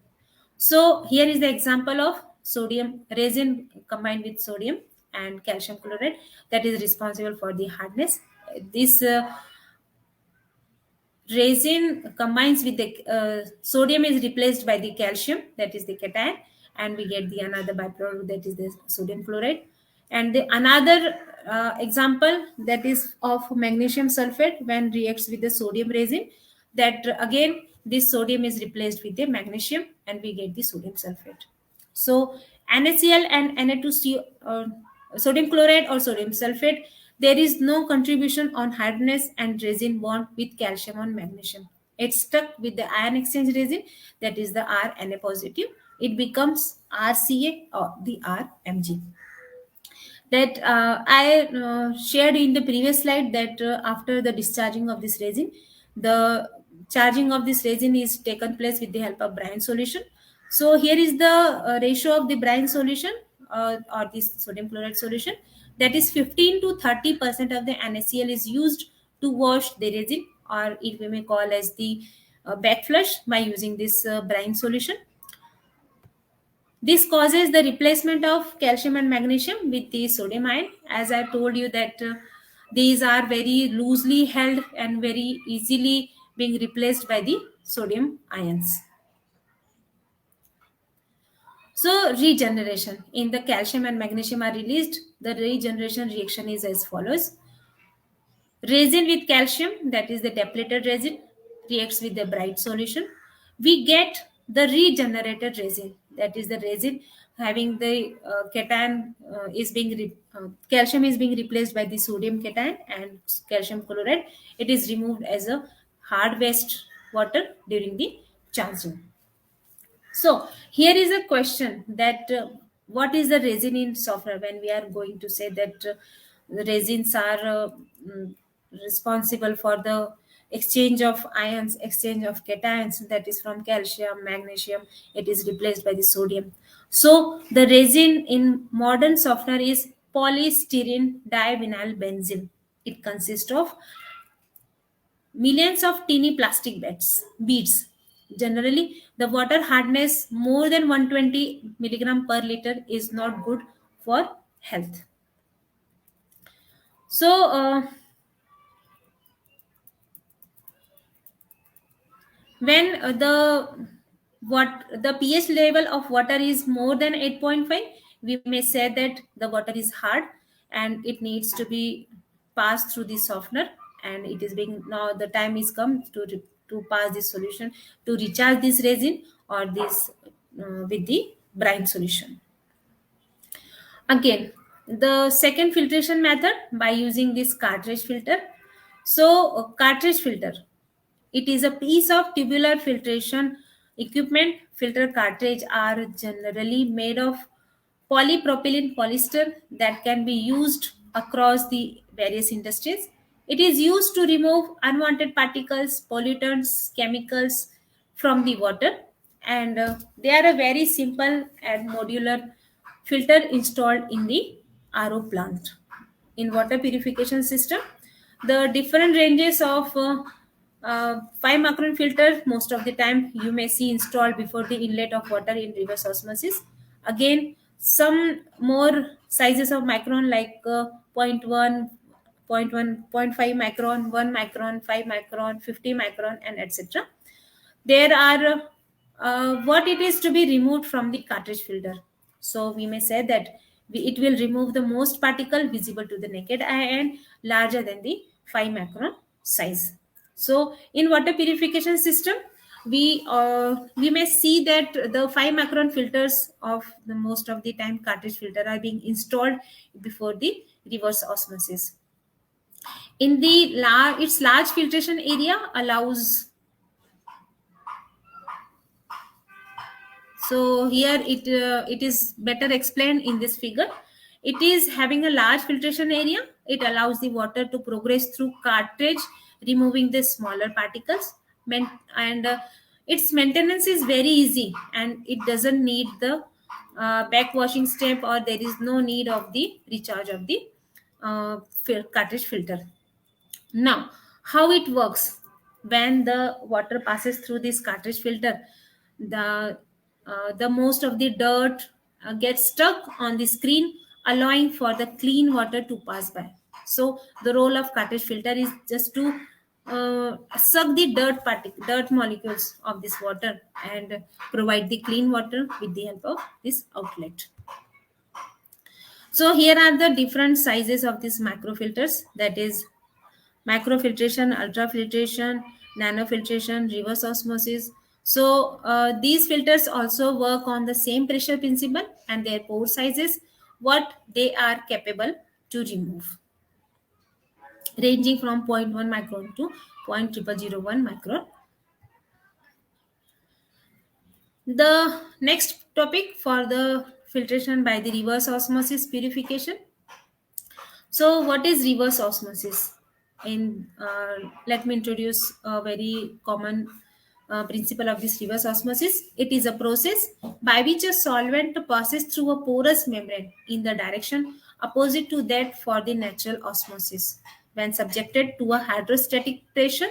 So here is the example of sodium resin combined with sodium and calcium chloride that is responsible for the hardness. This resin combines with the sodium is replaced by the calcium, that is the cation, and we get the another byproduct, that is the sodium chloride. And the another example, that is of magnesium sulfate when reacts with the sodium resin, that again this sodium is replaced with the magnesium and we get the sodium sulfate. So NaCl and Na2CO, sodium chloride or sodium sulfate, there is no contribution on hardness and resin bond with calcium or magnesium. It's stuck with the ion exchange resin, that is the Rna positive. It becomes RCa or the RMg. That I shared in the previous slide that after the discharging of this resin, the charging of this resin is taken place with the help of brine solution. So here is the ratio of the brine solution or this sodium chloride solution, that is 15 to 30% of the NaCl is used to wash the resin, or it we may call as the backflush by using this brine solution. This causes the replacement of calcium and magnesium with the sodium ion. As I told you that these are very loosely held and very easily being replaced by the sodium ions. So regeneration in the calcium and magnesium are released. The regeneration reaction is as follows. Resin with calcium, that is the depleted resin, reacts with the bright solution. We get the regenerated resin, that is the resin having the cation is being calcium is being replaced by the sodium cation and calcium chloride. It is removed as a hard waste water during the charging. So here is a question that what is the resin in software, when we are going to say that the resins are mm, responsible for the exchange of ions, exchange of cations, that is from calcium, magnesium, it is replaced by the sodium. So the resin in modern softener is polystyrene divinyl benzene. It consists of millions of teeny plastic beads. Generally, the water hardness more than 120 milligram per liter is not good for health. So when what the pH level of water is more than 8.5, we may say that the water is hard and it needs to be passed through the softener, and it is being now the time is come to pass this solution to recharge this resin or this with the brine solution. Again, the second filtration method by using this cartridge filter. So cartridge filter, it is a piece of tubular filtration equipment. Filter cartridge are generally made of polypropylene polyester that can be used across the various industries. It is used to remove unwanted particles, pollutants, chemicals from the water, and they are a very simple and modular filter installed in the RO plant. In water purification system, the different ranges of 5 micron filter most of the time you may see installed before the inlet of water in reverse osmosis. Again, some more sizes of micron like zero point 0.1, 0.1, micron, 1 micron, 5 micron, 50 micron, and etc. There are what it is to be removed from the cartridge filter. So we may say that it will remove the most particle visible to the naked eye and larger than the 5 macron size. So in water purification system, we may see that the 5 macron filters of the most of the time cartridge filter are being installed before the reverse osmosis. In the its large filtration area allows. So here it is better explained in this figure. It is having a large filtration area. It allows the water to progress through cartridge, removing the smaller particles. And its maintenance is very easy, and it doesn't need the backwashing step, or there is no need of the recharge of the cartridge filter. Now, how it works when the water passes through this cartridge filter, the most of the dirt gets stuck on the screen, allowing for the clean water to pass by. So the role of cartridge filter is just to suck the dirt molecules of this water and provide the clean water with the help of this outlet. So here are the different sizes of these macrofilters, that is macrofiltration, ultrafiltration, nanofiltration, reverse osmosis. So these filters also work on the same pressure principle, and their pore sizes, what they are capable to remove, ranging from zero point 0.1 micron to 0.0001 micron. The next topic for the filtration by the reverse osmosis purification. So, what is reverse osmosis? In let me introduce a very common principle of this reverse osmosis. It is a process by which a solvent passes through a porous membrane in the direction opposite to that for the natural osmosis. When subjected to a hydrostatic pressure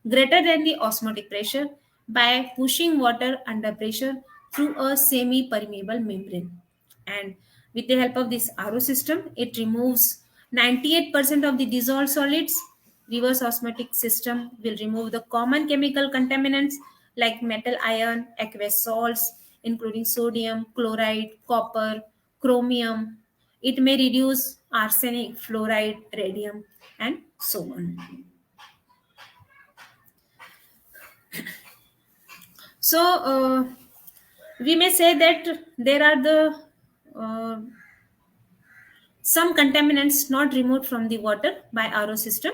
greater than the osmotic pressure by pushing water under pressure through a semi-permeable membrane. And with the help of this RO system, it removes 98% of the dissolved solids. Reverse osmotic system will remove the common chemical contaminants like metal ion, aqueous salts, including sodium, chloride, copper, chromium. It may reduce arsenic, fluoride, radium, and so on. So we may say that there are the uh, some contaminants not removed from the water by RO system.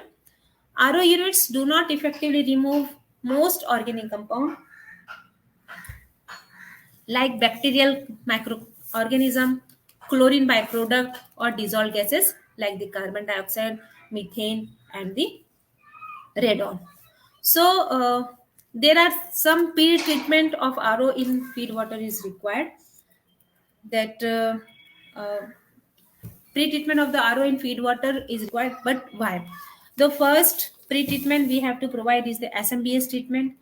RO units do not effectively remove most organic compound like bacterial microorganism, chlorine byproduct, or dissolved gases like the carbon dioxide, methane, and the radon. So there are some pre-treatment of RO in feed water is required. That pre-treatment of the RO in feed water is required, but why? The first pre-treatment we have to provide is the SMBS treatment.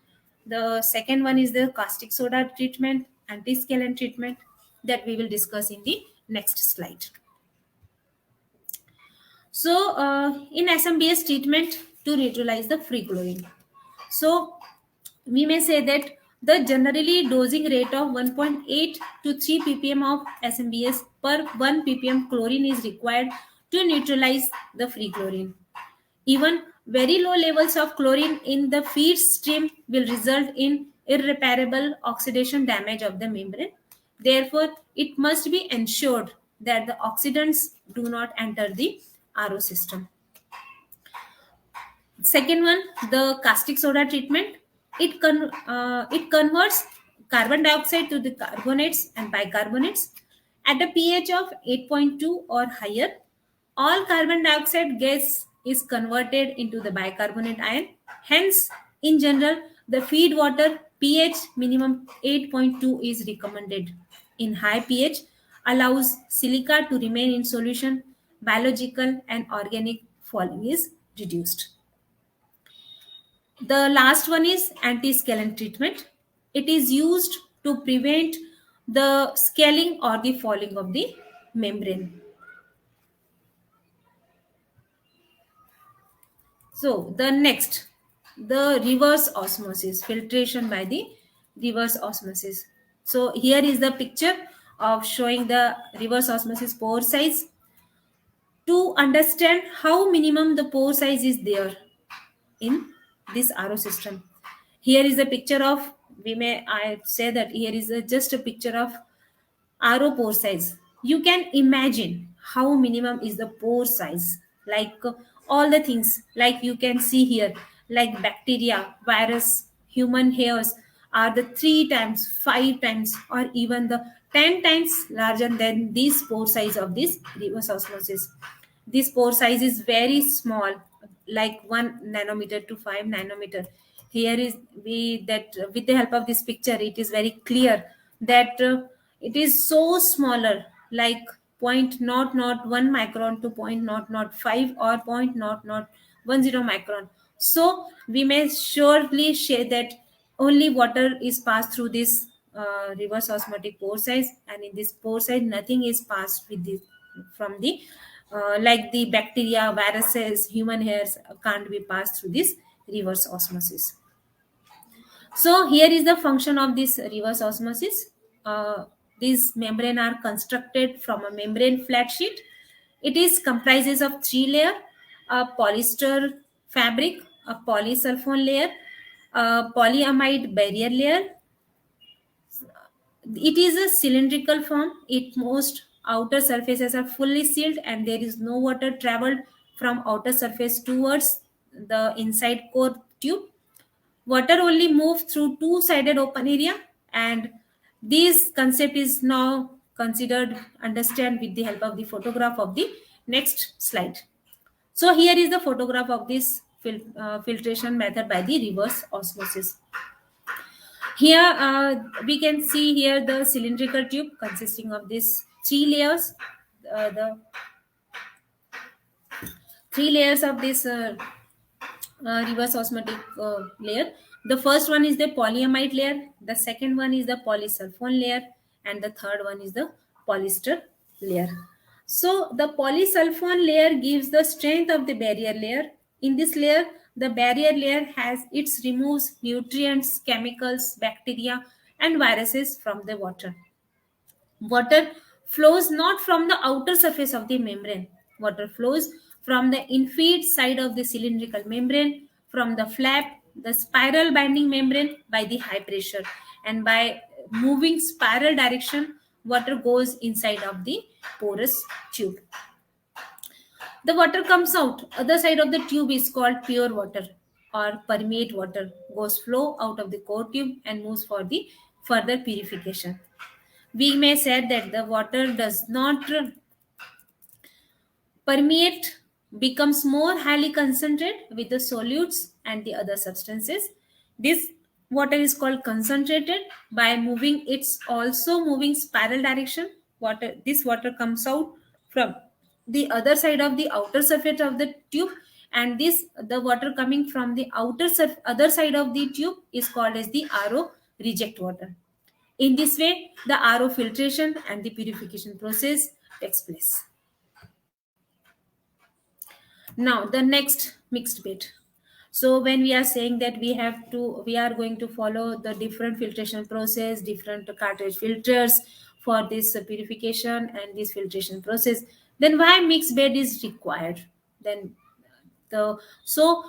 The second one is the caustic soda treatment, anti-scalene treatment, that we will discuss in the next slide. So in SMBS treatment to neutralize the free chlorine, so we may say that the generally dosing rate of 1.8 to 3 ppm of SMBS per 1 ppm chlorine is required to neutralize the free chlorine. Even very low levels of chlorine in the feed stream will result in irreparable oxidation damage of the membrane. Therefore, it must be ensured that the oxidants do not enter the RO system. Second one, the caustic soda treatment. It converts carbon dioxide to the carbonates and bicarbonates at a pH of 8.2 or higher. All carbon dioxide gas is converted into the bicarbonate ion. Hence, in general, the feed water pH minimum 8.2 is recommended. In high pH, allows silica to remain in solution. Biological and organic falling is reduced. The last one is anti-scaling treatment. It is used to prevent the scaling or the falling of the membrane. So the next, the reverse osmosis, filtration by the reverse osmosis. So here is the picture of showing the reverse osmosis pore size. To understand how minimum the pore size is there in this RO system. Here is a picture of, we may I say that here is just a picture of RO pore size. You can imagine how minimum is the pore size. Like all the things, like you can see here, like bacteria, virus, human hairs are the 3 times, 5 times, or even the 10 times larger than this pore size of this reverse osmosis. This pore size is very small, like 1 nanometer to 5 nanometer. Here is we that with the help of this picture, it is very clear that it is so smaller, like 0.001 micron to 0.005 or 0.0010 micron. So we may surely say that only water is passed through this reverse osmotic pore size, and in this pore size nothing is passed with this from the like the bacteria, viruses, human hairs can't be passed through this reverse osmosis. So here is the function of this reverse osmosis. These membrane are constructed from a membrane flat sheet. It is comprises of 3 layer: a polyester fabric, a polysulfone layer, a polyamide barrier layer. It is a cylindrical form. Its most outer surfaces are fully sealed and there is no water traveled from outer surface towards the inside core tube. Water only moves through two-sided open area, and this concept is now considered understand with the help of the photograph of the next slide. So here is the photograph of this filtration method by the reverse osmosis. Here we can see here the cylindrical tube consisting of these 3 layers. The 3 layers of this reverse osmotic layer. The first one is the polyamide layer, the second one is the polysulfone layer, and the third one is the polyester layer. So the polysulfone layer gives the strength of the barrier layer. In this layer, the barrier layer has its removes nutrients, chemicals, bacteria, and viruses from the water. Water flows not from the outer surface of the membrane. Water flows from the infeed side of the cylindrical membrane, from the flap, the spiral binding membrane by the high pressure. And by moving spiral direction, water goes inside of the porous tube. The water comes out. Other side of the tube is called pure water or permeate water. Goes flow out of the core tube and moves for the further purification. We may say that the water does not permeate, becomes more highly concentrated with the solutes and the other substances. This water is called concentrated. By moving, it's also moving spiral direction. Water, this water comes out from the other side of the outer surface of the tube, and this the water coming from the other side of the tube is called as the RO reject water. In this way, the RO filtration and the purification process takes place. Now the next mixed bed. So when we are saying that we are going to follow the different filtration process, different cartridge filters for this purification and this filtration process, then why mixed bed is required? Then the so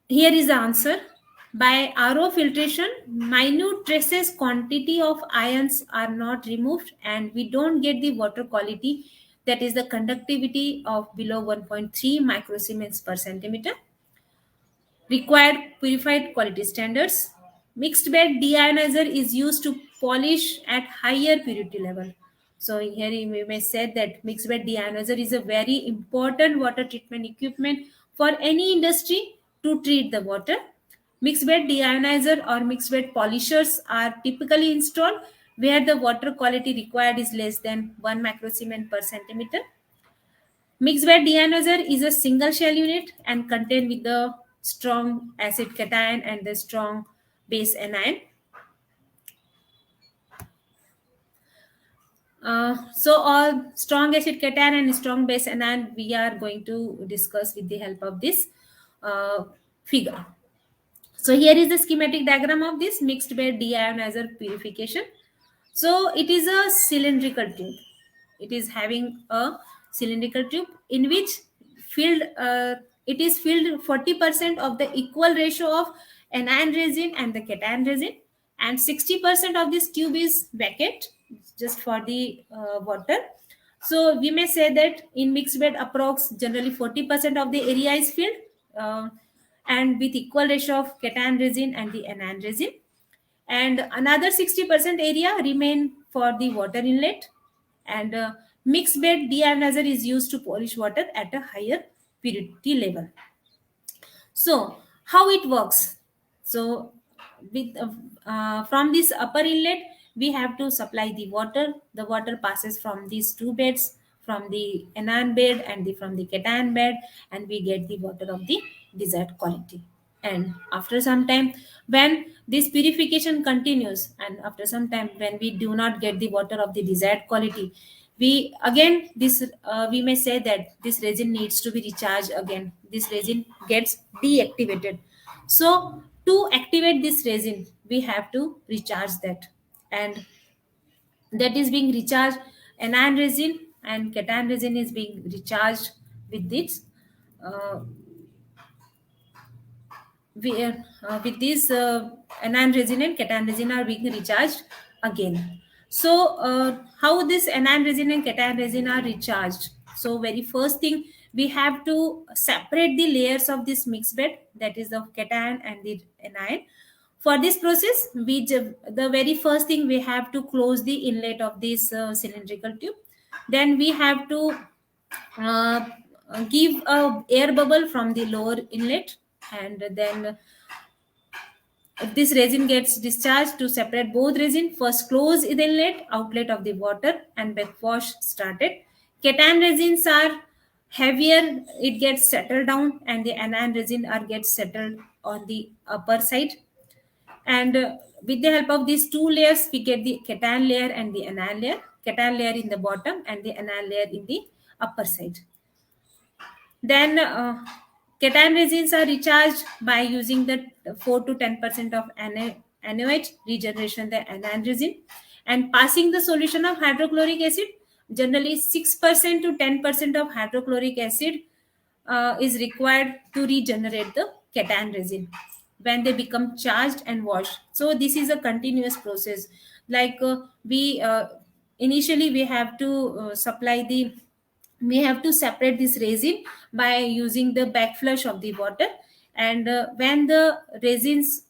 here is the answer. By RO filtration, minute traces quantity of ions are not removed, and we don't get the water quality, that is the conductivity of below 1.3 microsiemens per centimeter. Required purified quality standards. Mixed bed deionizer is used to polish at higher purity level. So here we may say that mixed bed deionizer is a very important water treatment equipment for any industry to treat the water. Mixed bed deionizer or mixed bed polishers are typically installed where the water quality required is less than 1 microsiemen per centimeter. Mixed bed deionizer is a single shell unit and contained with the strong acid cation and the strong base anion. So all strong acid cation and strong base anion we are going to discuss with the help of this figure. So here is the schematic diagram of this mixed bed deionizer purification. So it is a cylindrical tube. It is having a cylindrical tube in which filled it is filled 40% of the equal ratio of anion resin and the cation resin, and 60% of this tube is vacant just for the water. So we may say that in mixed bed approx generally 40% of the area is filled, uh, and with equal ratio of cation resin and the anion resin, and another 60% area remain for the water inlet, and mixed bed deionizer is used to polish water at a higher purity level. So how it works? So with from this upper inlet we have to supply the water. The water passes from these two beds, from the anion bed and from the cation bed, and we get the water of the desired quality. And after some time, when this purification continues, and after some time when we do not get the water of the desired quality, we again this we may say that this resin needs to be recharged again. This resin gets deactivated. So to activate this resin we have to recharge that, and that is being recharged. Anion resin and cation resin is being recharged with this uh, with these anion resin and cation resin are being recharged again. So, how this anion resin and cation resin are recharged? So, very first thing we have to separate the layers of this mixed bed, that is the cation and the anion. For this process, the very first thing we have to close the inlet of this cylindrical tube. Then we have to uh, give a air bubble from the lower inlet, and then this resin gets discharged. To separate both resin, first close the inlet outlet of the water and backwash started. Cation resins are heavier, it gets settled down, and the anion resin are gets settled on the upper side. And with the help of these two layers we get the cation layer and the anion layer. Cation layer in the bottom and the anion layer in the upper side. Then cation resins are recharged by using the 4 to 10% of NaOH regeneration the anion resin, and passing the solution of hydrochloric acid. Generally 6% to 10% of hydrochloric acid is required to regenerate the cation resin when they become charged and washed. So this is a continuous process. Like we initially we have to supply the we have to separate this resin by using the backflush of the water. And when the resins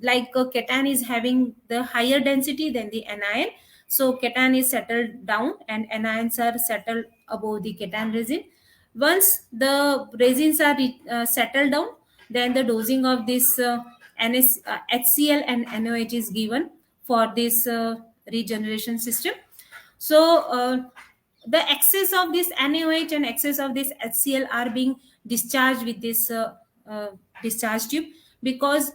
like cation is having the higher density than the anion, so cation is settled down and anions are settled above the cation resin. Once the resins are settled down, then the dosing of this HCl and NaOH is given for this regeneration system. So the excess of this NaOH and excess of this HCl are being discharged with this uh, discharge tube, because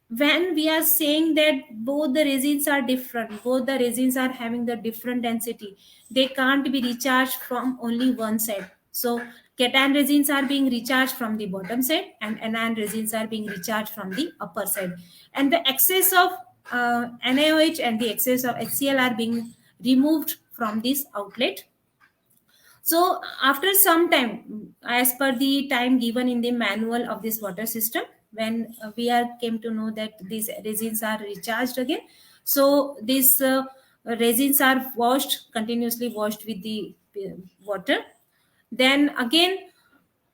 when we are saying that both the resins are different, both the resins are having the different density, they can't be recharged from only one side. So cation resins are being recharged from the bottom side and anion resins are being recharged from the upper side, and the excess of NaOH and the excess of HCl are being removed from this outlet. So after some time, as per the time given in the manual of this water system, when we are came to know that these resins are recharged again, so these resins are washed, continuously washed with the water. Then again,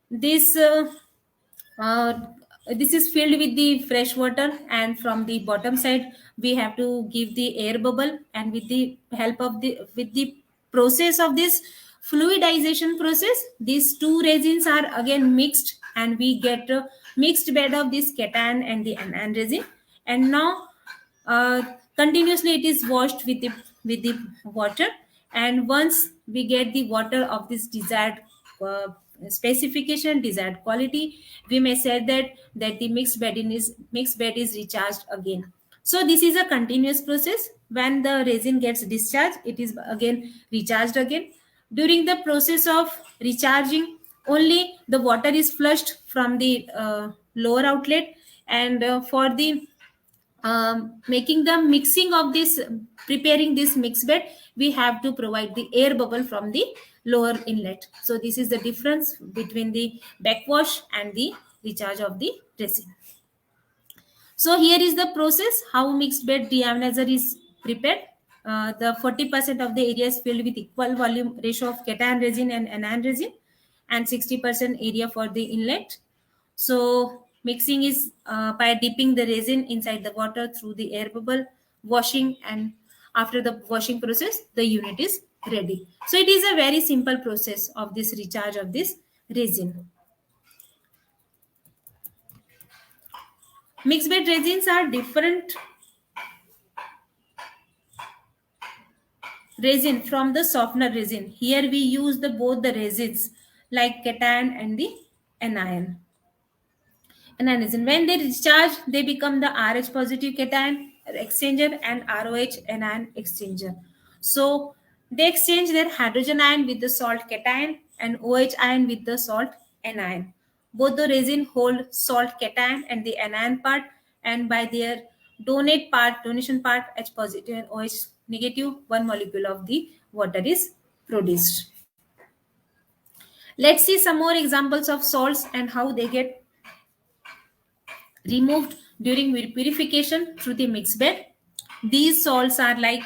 this uh, this is filled with the fresh water, and from the bottom side we have to give the air bubble, and with the help of the with the process of this fluidization process, these two resins are again mixed, and we get a mixed bed of this cation and the anion resin. And now continuously it is washed with the water, and once we get the water of this desired uh, specification, desired quality, we may say that the mixed bed is recharged again. So this is a continuous process. When the resin gets discharged, it is again recharged again. During the process of recharging, only the water is flushed from the lower outlet, and for the making the mixing of this, preparing this mix bed, we have to provide the air bubble from the lower inlet. So this is the difference between the backwash and the recharge of the resin. So here is the process how mixed bed deionizer is prepared. The 40% of the area is filled with equal volume ratio of cation resin and anion resin, and 60% area for the inlet. So mixing is by dipping the resin inside the water through the air bubble, washing, and after the washing process, the unit is ready. So it is a very simple process of this recharge of this resin. Mixed bed resins are different resin from the softener resin. Here we use the both the resins like cation and the anion. Anion. When they discharge, they become the RH positive cation exchanger and ROH anion exchanger. So they exchange their hydrogen ion with the salt cation and OH ion with the salt anion. Both the resin hold salt cation and the anion part, and by their donation part, H positive and OH negative, one molecule of the water is produced. Let's see some more examples of salts and how they get removed during purification through the mix bed. These salts are like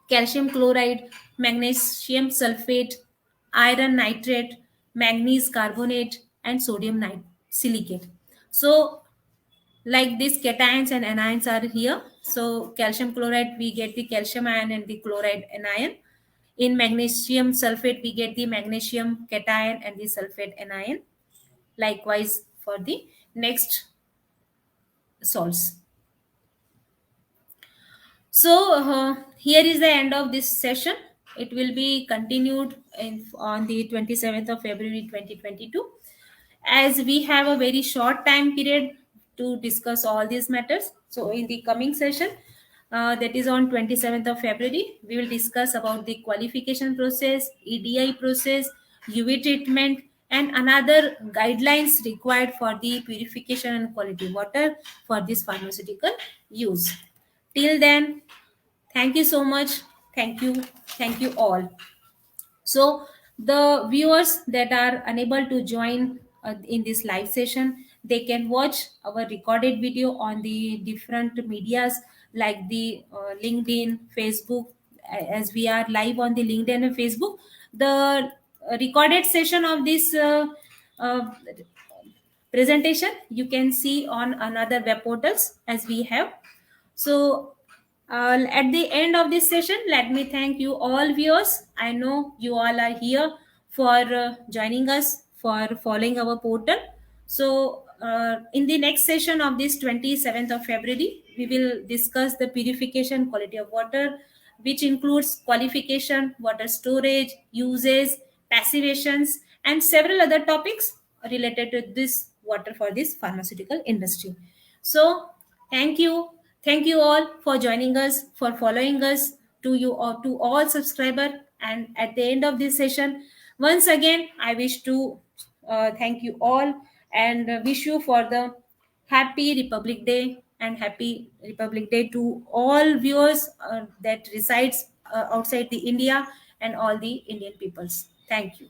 calcium chloride, magnesium sulfate, iron nitrate, manganese carbonate, and sodium silicate. So, like these cations and anions are here. So, calcium chloride, we get the calcium ion and the chloride anion. In magnesium sulfate, we get the magnesium cation and the sulfate anion. Likewise, for the next salts. So here is the end of this session. It will be continued on the 27th of February 2022. As we have a very short time period to discuss all these matters, so in the coming session, that is on 27th of February, we will discuss about the qualification process, EDI process, UV treatment, and another guidelines required for the purification and quality water for this pharmaceutical use. Till then, thank you so much. Thank you. Thank you all. So, the viewers that are unable to join in this live session, they can watch our recorded video on the different medias like the LinkedIn, Facebook, as we are live on the LinkedIn and Facebook. The recorded session of this uh, presentation you can see on another web portals as we have. So, at the end of this session, let me thank you all viewers. I know you all are here for joining us, for following our portal. So, in the next session of this 27th of February, we will discuss the purification quality of water, which includes qualification, water storage, uses, passivations, and several other topics related to this water for this pharmaceutical industry. So, thank you. Thank you all for joining us, for following us, to you or to all subscriber. And at the end of this session, Once again, I wish to thank you all and wish you for the happy Republic Day, and happy Republic Day to all viewers that resides outside the India and all the Indian peoples. Thank you.